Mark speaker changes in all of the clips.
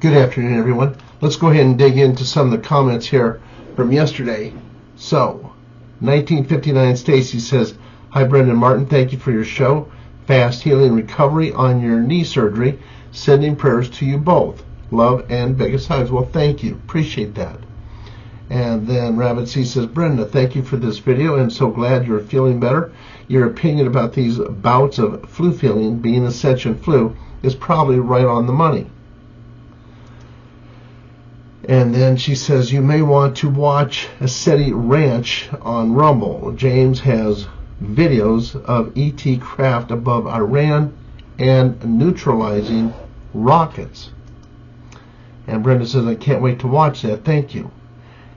Speaker 1: Good afternoon, everyone. Let's go ahead and dig into some of the comments here from yesterday. So, 1959 Stacy says, "Hi, Brendan Martin. Thank you for your show. Fast healing recovery on your knee surgery. Sending prayers to you both. Love and biggest hugs." Well, thank you. Appreciate that. And then Rabbit C says, "Brenda, thank you for this video and so glad you're feeling better. Your opinion about these bouts of flu feeling being ascension flu is probably right on the money." And then she says, "You may want to watch Ascetti Ranch on Rumble. James has videos of ET craft above Iran and neutralizing rockets." And Brenda says, "I can't wait to watch that. Thank you."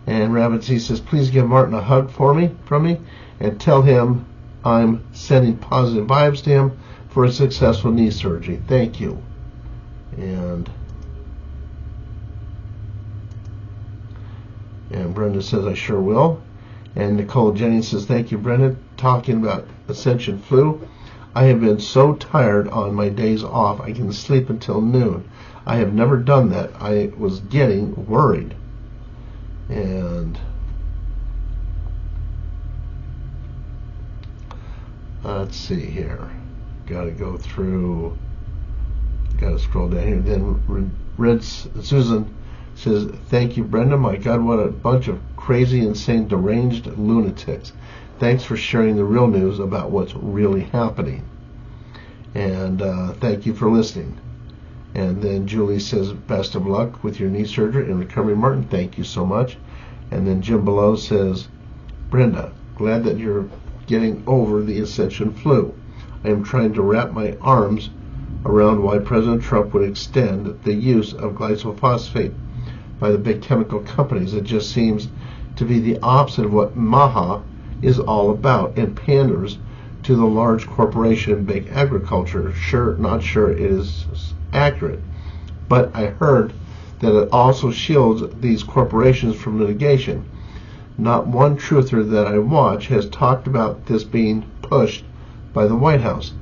Speaker 1: And Rabbit C says, "Please give Martin a hug from me, and tell him I'm sending positive vibes to him for a successful knee surgery. Thank you." And Brenda says, "I sure will." And Nicole Jennings says, "Thank you, Brenda. Talking about ascension flu. I have been so tired on my days off I can sleep until noon. I have never done that. I was getting worried." And let's see here. Gotta go through. Gotta scroll down here. Then Red Susan says, "Thank you, Brenda. My God, what a bunch of crazy, insane, deranged lunatics. Thanks for sharing the real news about what's really happening. And thank you for listening." And then Julie says, "Best of luck with your knee surgery and recovery, Martin. Thank you so much." And then Jim Below says, "Brenda, glad that you're getting over the ascension flu. I am trying to wrap my arms around why President Trump would extend the use of glyphosate by the big chemical companies. It just seems to be the opposite of what MAHA is all about, and panders to the large corporation and big agriculture. Not sure it is accurate, but I heard that it also shields these corporations from litigation. Not one truther that I watch has talked about this being pushed by the White House.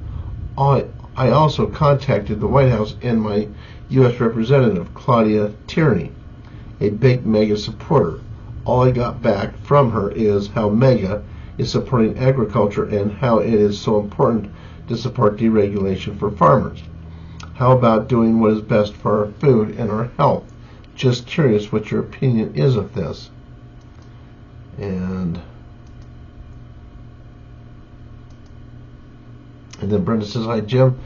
Speaker 1: I also contacted the White House and my U.S. Representative, Claudia Tierney, a big MAGA supporter. All I got back from her is how MAGA is supporting agriculture and how it is so important to support deregulation for farmers. How about doing what is best for our food and our health? Just curious what your opinion is of this." And then Brenda says, "Hi, Jim.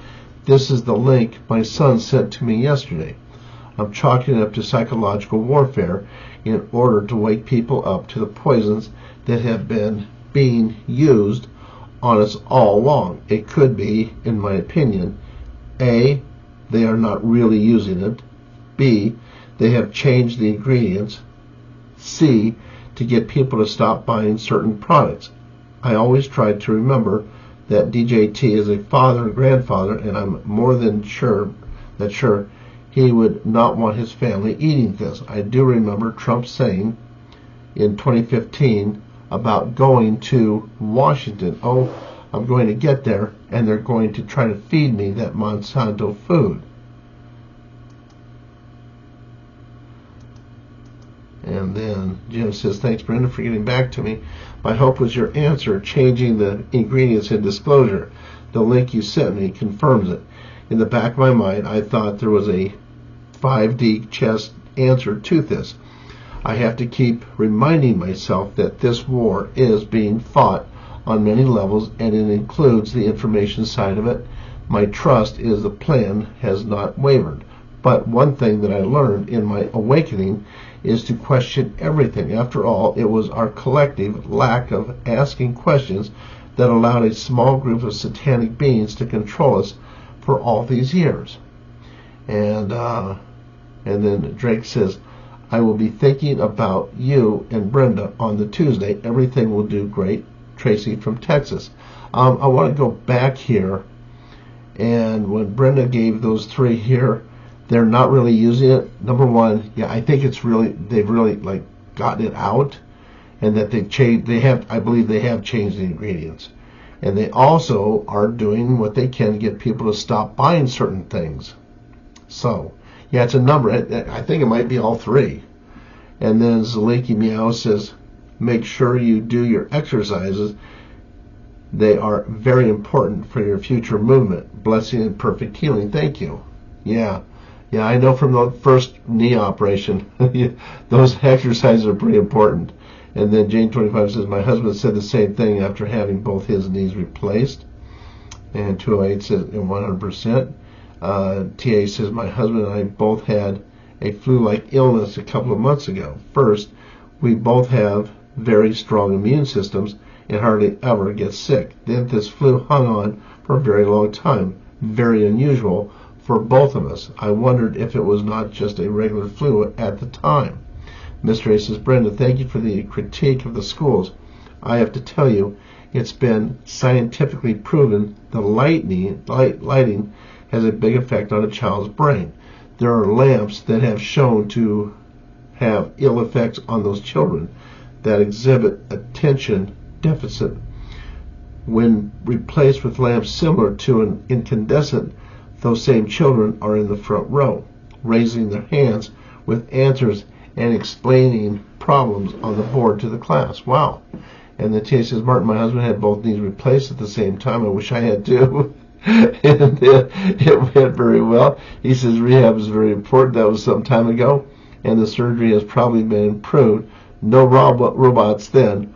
Speaker 1: This is the link my son sent to me yesterday. I'm chalking it up to psychological warfare in order to wake people up to the poisons that have been being used on us all along. It could be, in my opinion, A, they are not really using it, B, they have changed the ingredients, C, to get people to stop buying certain products. I always try to remember that DJT is a father and grandfather, and I'm more than sure he would not want his family eating this. I do remember Trump saying in 2015 about going to Washington, 'Oh, I'm going to get there, and they're going to try to feed me that Monsanto food.'" And then Jim says, "Thanks, Brenda, for getting back to me. My hope was your answer, changing the ingredients in disclosure. The link you sent me confirms it. In the back of my mind, I thought there was a 5D chess answer to this. I have to keep reminding myself that this war is being fought on many levels, and it includes the information side of it. My trust is the plan has not wavered. But one thing that I learned in my awakening is to question everything. After all, it was our collective lack of asking questions that allowed a small group of satanic beings to control us for all these years." And then Drake says, "I will be thinking about you and Brenda on the Tuesday. Everything will do great. Tracy from Texas." I want to go back here, and when Brenda gave those three here, they're not really using it. Number one, yeah, I think they've really like gotten it out, and that they've changed. I believe they have changed the ingredients, and they also are doing what they can to get people to stop buying certain things. So Yeah, it's a number. I think it might be all three. And then Zaliki Meow says, make sure you do your exercises. They are very important for your future movement. Blessing and perfect healing. Thank you. Yeah, I know from the first knee operation, those exercises are pretty important. And then Jane 25 says, my husband said the same thing after having both his knees replaced. And 208 says, 100%. TA says, my husband and I both had a flu-like illness a couple of months ago. First, we both have very strong immune systems and hardly ever get sick. Then this flu hung on for a very long time. Very unusual for both of us. I wondered if it was not just a regular flu at the time. Mr. A says, Brenda, thank you for the critique of the schools. I have to tell you, it's been scientifically proven that lighting has a big effect on a child's brain. There are lamps that have shown to have ill effects on those children that exhibit attention deficit. When replaced with lamps similar to an incandescent, those same children are in the front row, raising their hands with answers and explaining problems on the board to the class. Wow. And the TA says, Martin, my husband had both knees replaced at the same time. I wish I had too. And it went very well. He says rehab is very important. That was some time ago. And the surgery has probably been improved. No robots then.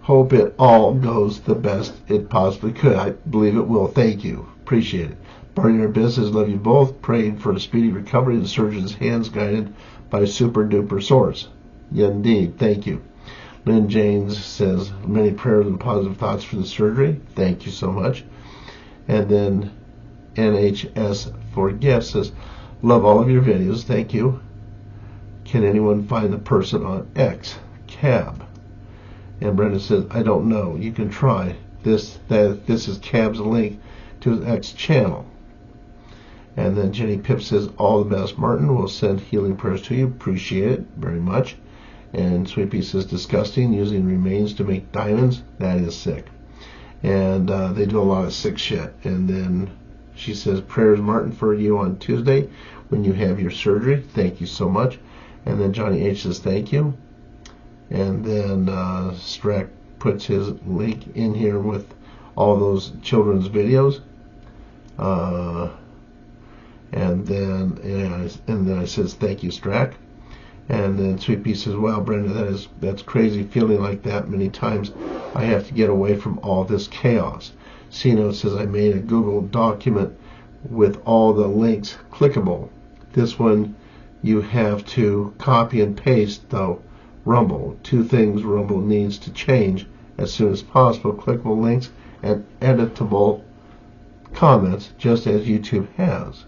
Speaker 1: Hope it all goes the best it possibly could. I believe it will. Thank you. Appreciate it. Barney and our business, love you both. Praying for a speedy recovery. The surgeon's hands guided by super duper source. Yeah, indeed. Thank you. Lynn James says, many prayers and positive thoughts for the surgery. Thank you so much. And then NHS for Gifts says, love all of your videos. Thank you. Can anyone find the person on X? Cab. And Brenda says, I don't know. You can try. This is Cab's link to his X channel. And then Jenny Pip says, all the best, Martin. We'll send healing prayers to you. Appreciate it very much. And Sweet Pea says, disgusting, using remains to make diamonds. That is sick. And they do a lot of sick shit. And then she says, prayers, Martin, for you on Tuesday when you have your surgery. Thank you so much. And then Johnny H says, thank you. And then Strack puts his link in here with all those children's videos. And then I says, thank you, Strack. And then Sweet Pea says, wow, Brenda, that's crazy feeling like that many times. I have to get away from all this chaos. C-Note says, I made a Google document with all the links clickable. This one you have to copy and paste, though. Rumble. Two things Rumble needs to change as soon as possible. Clickable links and editable comments, just as YouTube has.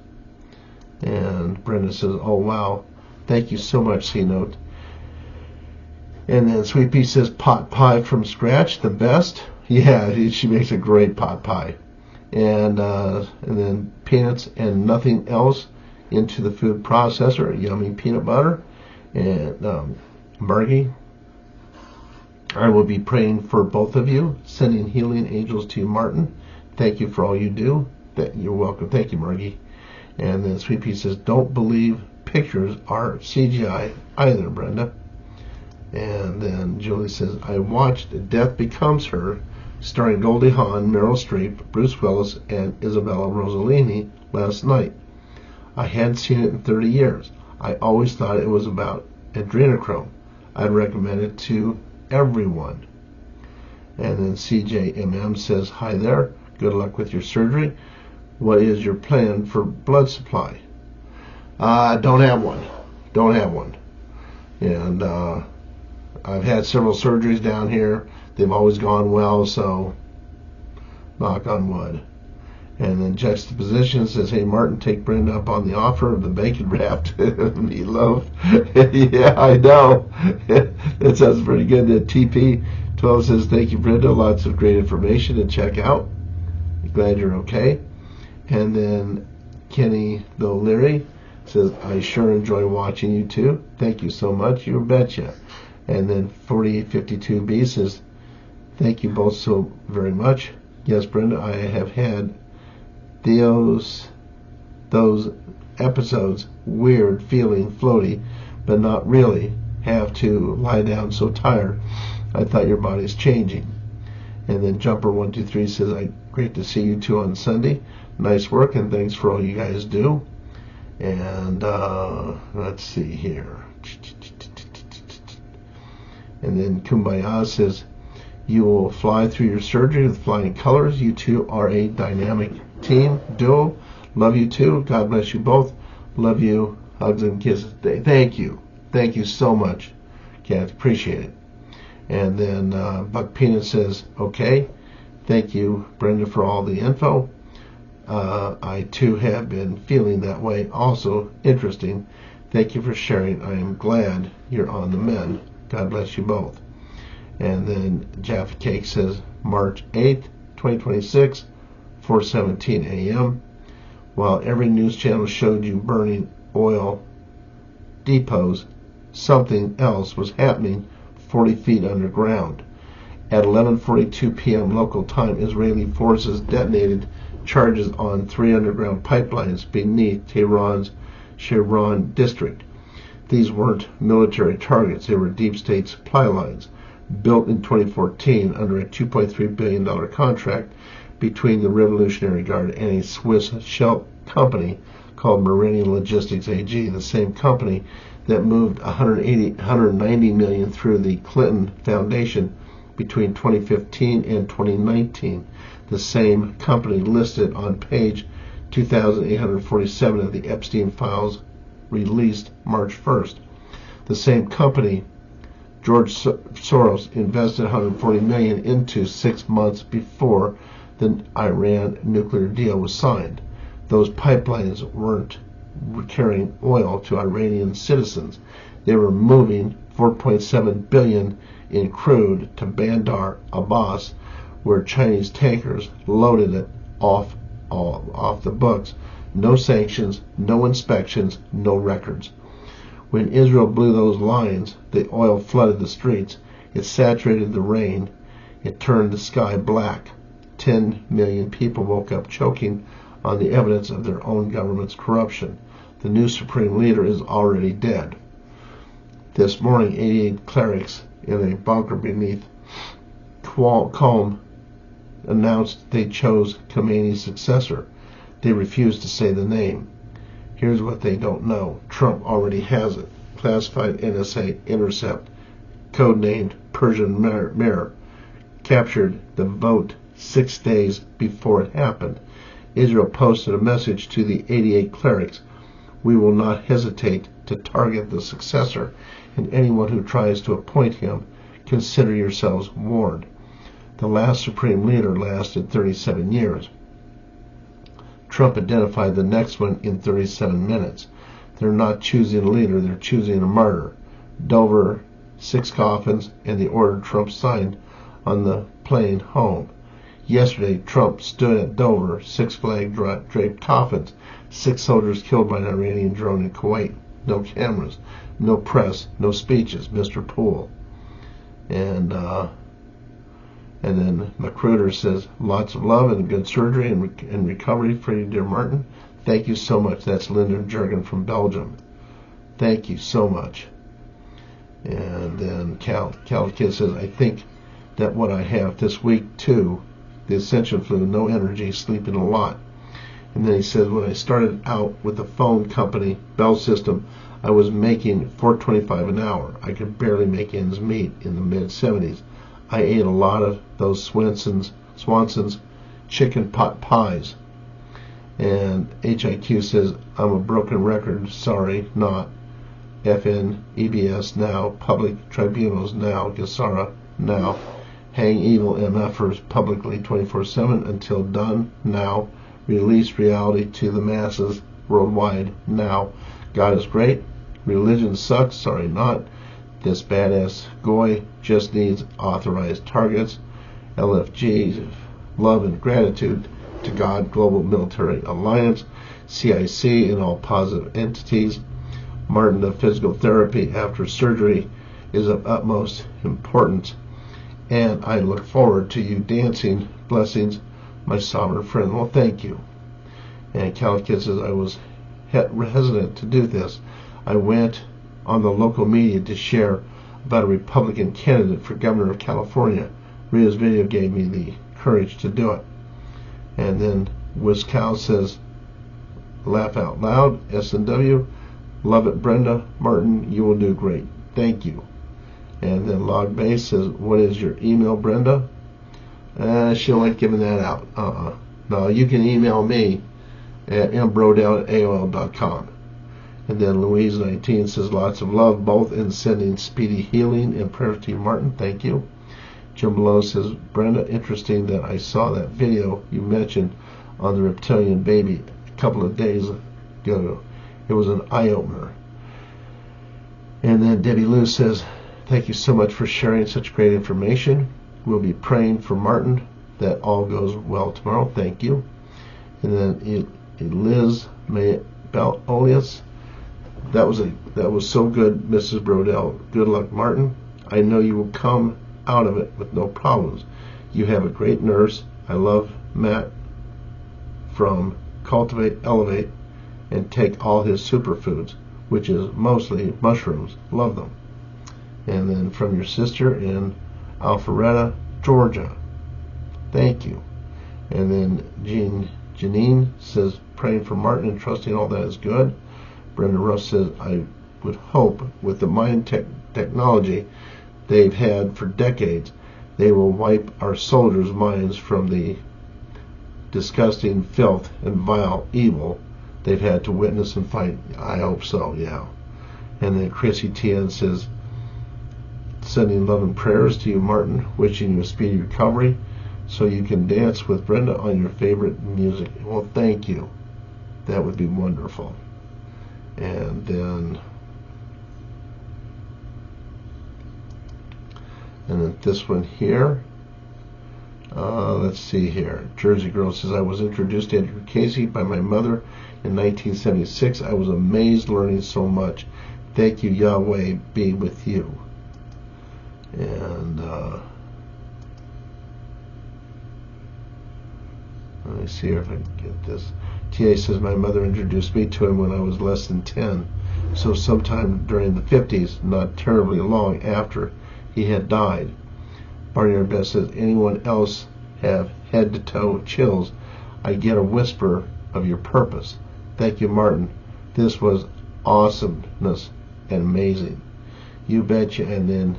Speaker 1: And Brenda says, oh, wow. Thank you so much, C-Note. And then Sweet Pea says, pot pie from scratch, the best. Yeah, she makes a great pot pie. And then peanuts and nothing else into the food processor, yummy peanut butter. And Margie, I will be praying for both of you, sending healing angels to you, Martin. Thank you for all you do. You're welcome. Thank you, Margie. And then Sweet Pea says, don't believe pictures are CGI either, Brenda. And then Julie says, I watched Death Becomes Her, starring Goldie Hawn, Meryl Streep, Bruce Willis, and Isabella Rossellini last night. I hadn't seen it in 30 years. I always thought it was about adrenochrome. I'd recommend it to everyone. And then CJMM says, hi there. Good luck with your surgery. What is your plan for blood supply? Don't have one. Don't have one. And I've had several surgeries down here. They've always gone well, so knock on wood. And then Juxtaposition says, hey, Martin, take Brenda up on the offer of the bacon-wrapped meatloaf. Yeah, I know. That sounds pretty good. The TP12 says, thank you, Brenda. Lots of great information to check out. Glad you're okay. And then Kenny the O'Leary says, I sure enjoy watching you too. Thank you so much. You betcha. And then 4852B says, thank you both so very much. Yes, Brenda, I have had those episodes, weird, feeling floaty, but not really. Have to lie down so tired. I thought your body's changing. And then Jumper123 says, great to see you two on Sunday. Nice work, and thanks for all you guys do. And let's see here. And then Kumbaya says, you will fly through your surgery with flying colors. You two are a dynamic team, duo. Love you too. God bless you both. Love you. Hugs and kisses. Thank you. Thank you so much, Kat. Appreciate it. And then Buck Peanut says, okay. Thank you, Brenda, for all the info. I too have been feeling that way. Also interesting. Thank you for sharing. I am glad you're on the mend. God bless you both. And then Jaffa Cake says, March 8th, 2026, 4:17 a.m. While every news channel showed you burning oil depots, something else was happening 40 feet underground. At 11:42 p.m. local time, Israeli forces detonated charges on 3 underground pipelines beneath Tehran's Shirvan district. These weren't military targets, they were deep state supply lines, built in 2014 under a $2.3 billion contract between the Revolutionary Guard and a Swiss shell company called Meridian Logistics AG, the same company that moved $190 million through the Clinton Foundation between 2015 and 2019. The same company listed on page 2847 of the Epstein files released March 1st. The same company George Soros invested $140 million into 6 months before the Iran nuclear deal was signed. Those pipelines weren't carrying oil to Iranian citizens. They were moving $4.7 billion in crude to Bandar Abbas, where Chinese tankers loaded it off the books. No sanctions, no inspections, no records. When Israel blew those lines, the oil flooded the streets. It saturated the rain. It turned the sky black. 10 million people woke up choking on the evidence of their own government's corruption. The new supreme leader is already dead. This morning, 88 clerics in a bunker beneath Qom announced they chose Khamenei's successor. They refused to say the name. Here's what they don't know. Trump already has it. Classified NSA intercept, codenamed Persian Mirror, captured the vote 6 days before it happened. Israel posted a message to the 88 clerics. We will not hesitate to target the successor and anyone who tries to appoint him. Consider yourselves warned. The last supreme leader lasted 37 years. Trump identified the next one in 37 minutes. They're not choosing a leader, they're choosing a martyr. Dover, 6 coffins, and the order Trump signed on the plane home. Yesterday, Trump stood at Dover, 6 flag-draped coffins, 6 soldiers killed by an Iranian drone in Kuwait. No cameras, no press, no speeches, Mr. Poole. And then Macruder says, lots of love and good surgery and recovery for you, dear Martin. Thank you so much. That's Linda Jurgen from Belgium. Thank you so much. And then Cal Kid says, I think that what I have this week too, the Ascension flu, no energy, sleeping a lot. And then he says, when I started out with the phone company, Bell System, I was making $4.25 an hour. I could barely make ends meet in the mid-70s. I ate a lot of those Swanson's chicken pot pies. And HIQ says, I'm a broken record. Sorry, not. FN, EBS now. Public tribunals now. Gassara now. Hang evil MFers publicly 24/7 until done now. Release reality to the masses worldwide now. God is great. Religion sucks. Sorry, not. This badass goy just needs authorized targets. LFG, love and gratitude to God, Global Military Alliance, CIC, and all positive entities. Martin, the physical therapy after surgery is of utmost importance, and I look forward to you dancing. Blessings, my sovereign friend. Well, thank you. And Calicus says, I was hesitant to do this. I went on the local media to share about a Republican candidate for governor of California. Rita's video gave me the courage to do it. And then Wiscow says, laugh out loud, S&W, love it, Brenda. Martin, you will do great. Thank you. And then Log Base says, what is your email, Brenda? She don't like giving that out. No, you can email me at mbrodell@aol.com. And then Louise19 says, lots of love, both in sending speedy healing and prayers to you, Martin. Thank you. Jim Below says, Brenda, interesting that I saw that video you mentioned on the reptilian baby a couple of days ago. It was an eye-opener. And then Debbie Lou says, thank you so much for sharing such great information. We'll be praying for Martin that all goes well tomorrow. Thank you. And then Liz Olias, that was so good, Mrs. Brodell. Good luck, Martin. I know you will come out of it with no problems. You have a great nurse. I love Matt from Cultivate, Elevate, and take all his superfoods, which is mostly mushrooms. Love them. And then from your sister in Alpharetta, Georgia. Thank you. And then Janine says, praying for Martin and trusting all that is good. Brenda Russ says, I would hope with the mind technology they've had for decades, they will wipe our soldiers' minds from the disgusting filth and vile evil they've had to witness and fight. I hope so, yeah. And then Chrissy Tien says, sending love and prayers to you, Martin, wishing you a speedy recovery so you can dance with Brenda on your favorite music. Well, thank you. That would be wonderful. And then this one here, let's see here. Jersey Girl says, I was introduced to Edgar Casey by my mother in 1976. I was amazed learning so much. Thank you, Yahweh be with you. And let me see if I can get this. TA says, my mother introduced me to him when I was less than 10, so sometime during the 50s, not terribly long after he had died. Barnyard Beth says, anyone else have head-to-toe chills? I get a whisper of your purpose. Thank you, Martin. This was awesomeness and amazing. You betcha. And then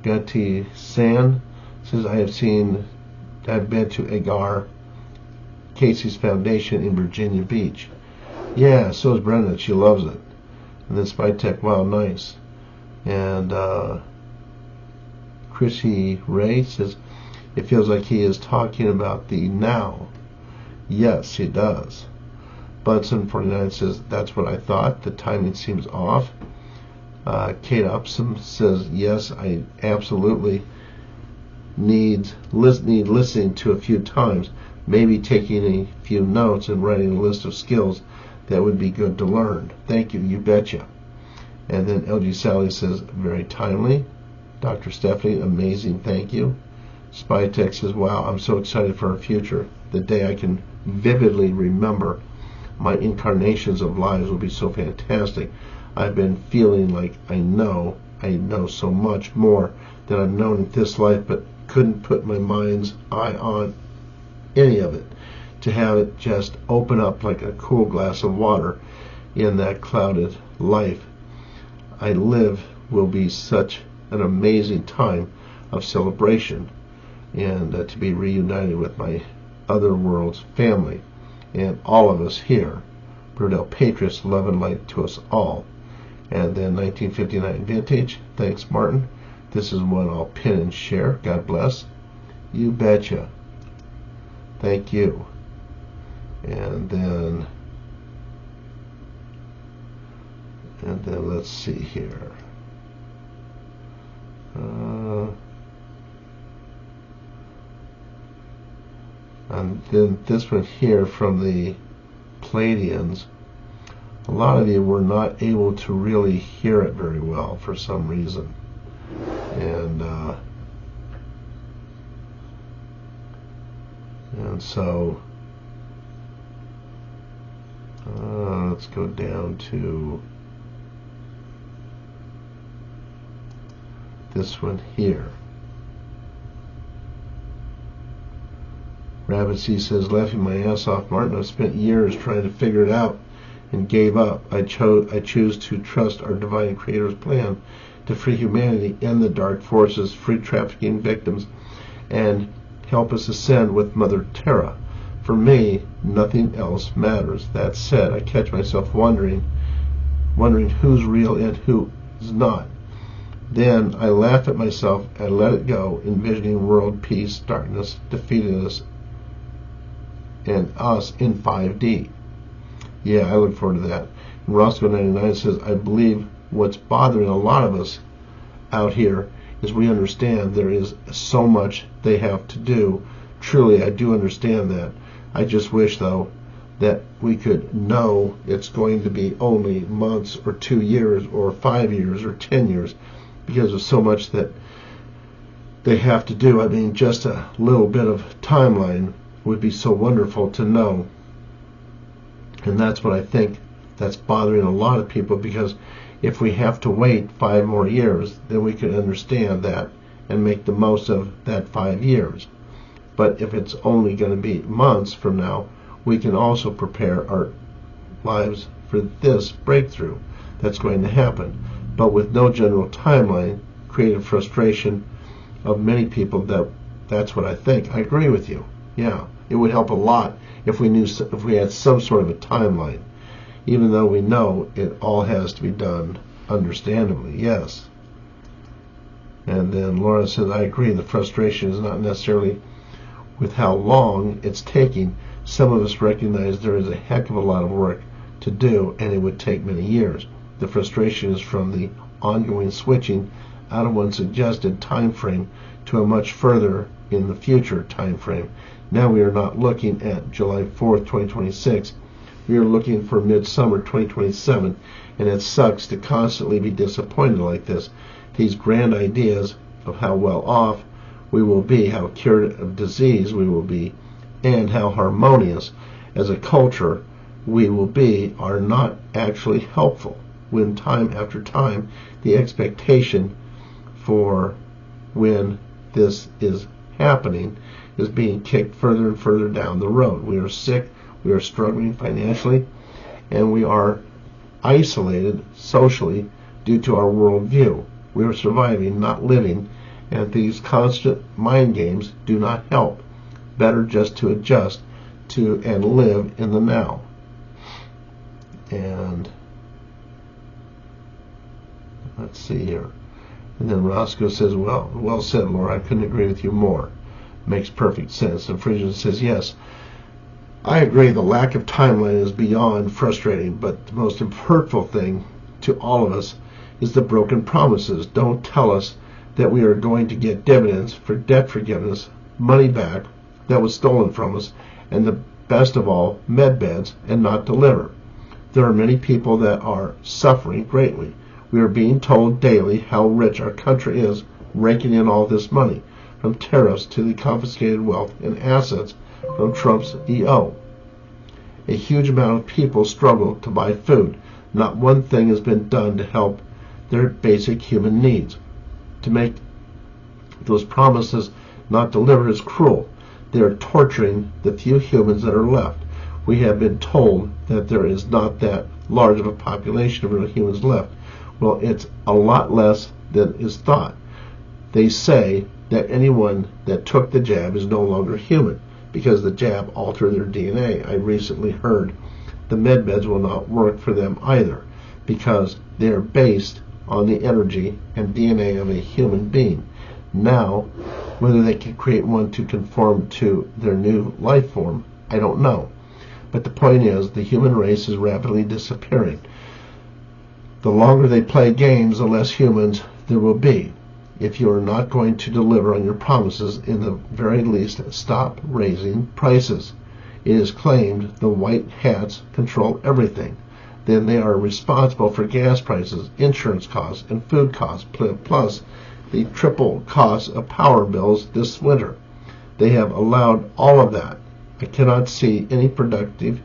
Speaker 1: Gutty San says, I've been to Agar Casey's Foundation in Virginia Beach. Yeah, so is Brenda. She loves it. And then Spytech, wow, nice. And Chrissy Ray says, it feels like he is talking about the now. Yes, he does. Bunsen49 says, that's what I thought. The timing seems off. Kate Upson says, yes, I absolutely need listening to a few times, maybe taking a few notes and writing a list of skills that would be good to learn. Thank you, you betcha. And then LG Sally says, very timely. Dr. Stephanie, amazing, thank you. Spytech says, wow, I'm so excited for our future. The day I can vividly remember my incarnations of lives will be so fantastic. I've been feeling like I know so much more than I've known in this life, but couldn't put my mind's eye on any of it. To have it just open up like a cool glass of water in that clouded life I live will be such an amazing time of celebration, and to be reunited with my other world's family and all of us here. Brodell Patriots, love and light to us all. And then 1959 vintage. Thanks, Martin. This is one I'll pin and share. God bless. You betcha. Thank you. And then let's see here. And then this one here from the Palladians. A lot of you were not able to really hear it very well for some reason. And so Let's go down to this one here. Rabbit C says, laughing my ass off, Martin. I've spent years trying to figure it out and gave up. I choose to trust our divine creator's plan to free humanity and the dark forces, free trafficking victims, and help us ascend with Mother Terra. For me, nothing else matters. That said, I catch myself wondering who's real and who is not. Then I laugh at myself and let it go, envisioning world peace, darkness defeating us and us in 5D. Yeah, I look forward to that. And Roscoe99 says, I believe what's bothering a lot of us out here is we understand there is so much they have to do. Truly, I do understand that. I just wish, though, that we could know it's going to be only months or 2 years or 5 years or 10 years because of so much that they have to do. I mean, just a little bit of timeline would be so wonderful to know. And that's what I think that's bothering a lot of people, because if we have to wait 5 more years, then we can understand that and make the most of that 5 years. But if it's only going to be months from now, we can also prepare our lives for this breakthrough that's going to happen. But with no general timeline, creative frustration of many people. That's what I think. I agree with you. Yeah, it would help a lot if we had some sort of a timeline, even though we know it all has to be done understandably. Yes. And then Laura says, I agree, the frustration is not necessarily with how long it's taking. Some of us recognize there is a heck of a lot of work to do, and it would take many years. The frustration is from the ongoing switching out of one suggested time frame to a much further in the future time frame. Now we are not looking at July 4th, 2026. We are looking for midsummer 2027, and it sucks to constantly be disappointed like this. These grand ideas of how well off we will be, how cured of disease we will be, and how harmonious as a culture we will be are not actually helpful, when time after time the expectation for when this is happening is being kicked further and further down the road. We are sick, we are struggling financially, and we are isolated socially due to our worldview. We are surviving, not living, and these constant mind games do not help. Better just to adjust to and live in the now. And let's see here. And then Roscoe says, well said, Laura. I couldn't agree with you more. Makes perfect sense. And Frisian says, yes, I agree. The lack of timeline is beyond frustrating, but the most hurtful thing to all of us is the broken promises. Don't tell us that we are going to get dividends for debt forgiveness, money back that was stolen from us, and the best of all, med beds, and not deliver. There are many people that are suffering greatly. We are being told daily how rich our country is, raking in all this money, from tariffs to the confiscated wealth and assets from Trump's EO. A huge amount of people struggle to buy food. Not one thing has been done to help their basic human needs. To make those promises not delivered is cruel. They are torturing the few humans that are left. We have been told that there is not that large of a population of real humans left. Well, it's a lot less than is thought. They say that anyone that took the jab is no longer human because the jab altered their DNA. I recently heard the med beds will not work for them either because they are based on the energy and DNA of a human being. Now, whether they can create one to conform to their new life form, I don't know. But the point is, the human race is rapidly disappearing. The longer they play games, the less humans there will be. If you are not going to deliver on your promises, in the very least, stop raising prices. It is claimed the white hats control everything. Then they are responsible for gas prices, insurance costs, and food costs, plus the triple costs of power bills this winter. They have allowed all of that. I cannot see any productive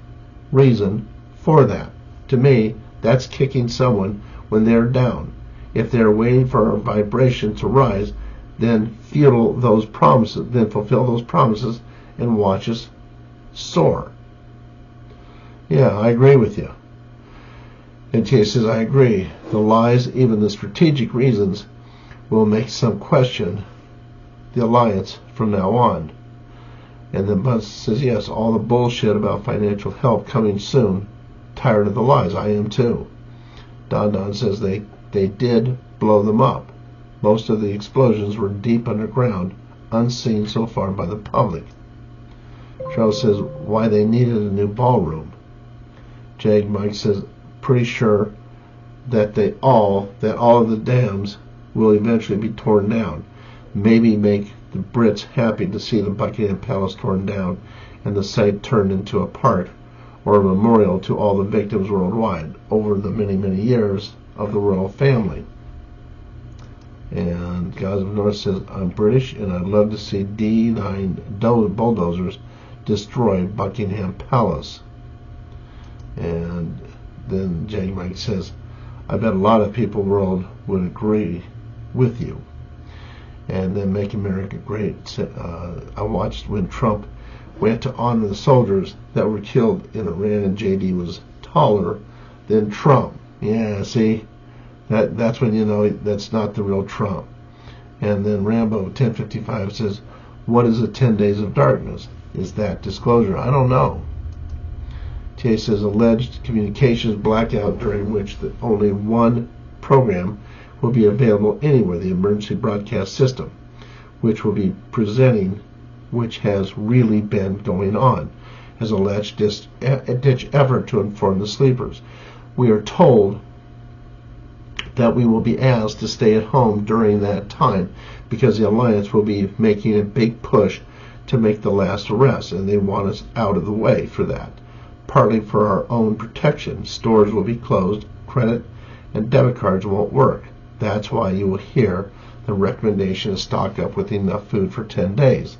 Speaker 1: reason for that. To me, that's kicking someone when they're down. If they're waiting for our vibration to rise, then fulfill those promises and watch us soar. Yeah, I agree with you. And Tia says, I agree. The lies, even the strategic reasons, will make some question the alliance from now on. And then Buzz says, yes, all the bullshit about financial help coming soon. Tired of the lies. I am too. Don says they did blow them up. Most of the explosions were deep underground, unseen so far by the public. Charles says why they needed a new ballroom. Jag Mike says pretty sure that all of the dams will eventually be torn down. Maybe make the Brits happy to see the Buckingham Palace torn down and the site turned into a park or a memorial to all the victims worldwide over the many, many years of the royal family. And Gods of North says, I'm British and I'd love to see D9 bulldozers destroy Buckingham Palace. And then Jay Mike says, I bet a lot of people in the world would agree with you. And then Make America Great. I watched when Trump went to honor the soldiers that were killed in Iran, and JD was taller than Trump. Yeah, see, that's when you know that's not the real Trump. And then Rambo 1055 says, what is the 10 days of darkness? Is that disclosure? I don't know. TA says alleged communications blackout during which only one program will be available anywhere, the emergency broadcast system, which will be presenting which has really been going on, has alleged ditch effort to inform the sleepers. We are told that we will be asked to stay at home during that time because the Alliance will be making a big push to make the last arrest, and they want us out of the way for that. Partly for our own protection, stores will be closed, credit and debit cards won't work. That's why you will hear the recommendation to stock up with enough food for 10 days.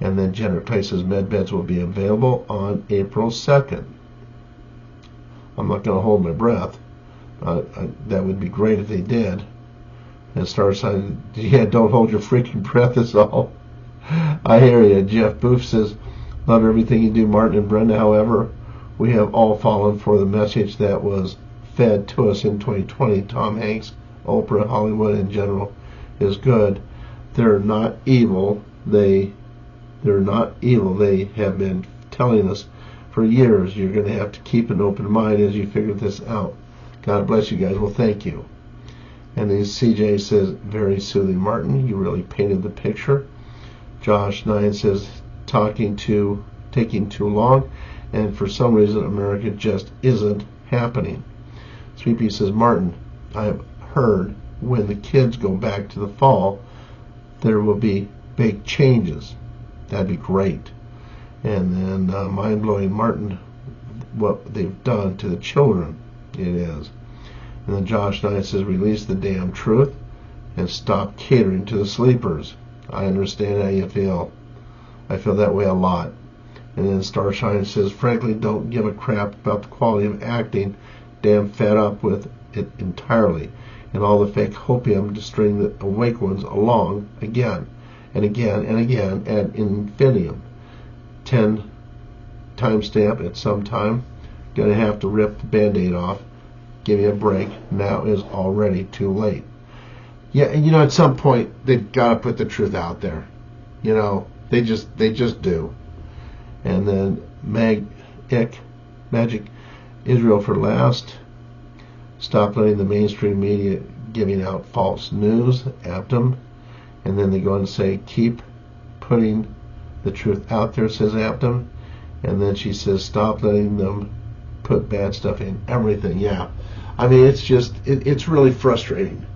Speaker 1: And then Jenner Places med beds will be available on April 2nd. I'm not going to hold my breath. That would be great if they did. And Star Sign, yeah, don't hold your freaking breath is all. I hear you. Jeff Booth says, love everything you do, Martin and Brenda. However, we have all fallen for the message that was fed to us in 2020. Tom Hanks, Oprah, Hollywood in general is good. They're not evil. They're not evil. They have been telling us for years you're going to have to keep an open mind as you figure this out. God bless you guys. Well, thank you. And then CJ says, very soothing, Martin. You really painted the picture. Josh 9 says, taking too long, and for some reason America just isn't happening. Sweepy says, Martin, I have heard when the kids go back to the fall, there will be big changes. That'd be great. And then mind-blowing, Martin, what they've done to the children. It is. And then Josh 9 says, release the damn truth and stop catering to the sleepers. I understand how you feel. I feel that way a lot. And then Starshine says, frankly, don't give a crap about the quality of acting. Damn fed up with it entirely. And all the fake hopium to string the awake ones along again and again and again ad infinitum. 10 timestamp at some time. Gonna have to rip the band-aid off. Give me a break. Now is already too late. Yeah, and you know, at some point they've got to put the truth out there. You know, they just do. And then Magic Israel for last. Stop letting the mainstream media giving out false news. Abdom. And then they go and say, keep putting the truth out there, says Abdom. And then she says, stop letting them put bad stuff in everything. Yeah, I mean, it's just it's really frustrating.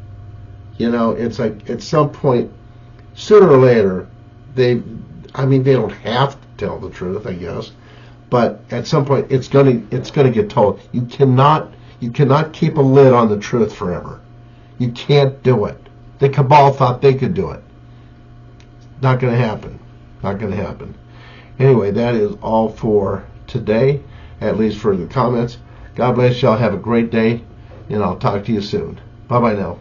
Speaker 1: You know, it's like at some point, sooner or later, they don't have to tell the truth, I guess, but at some point it's gonna get told. You cannot keep a lid on the truth forever. You can't do it. The cabal thought they could do it. Not gonna happen. Not gonna happen. Anyway, that is all for today, at least for the comments. God bless y'all. Have a great day, and I'll talk to you soon. Bye-bye now.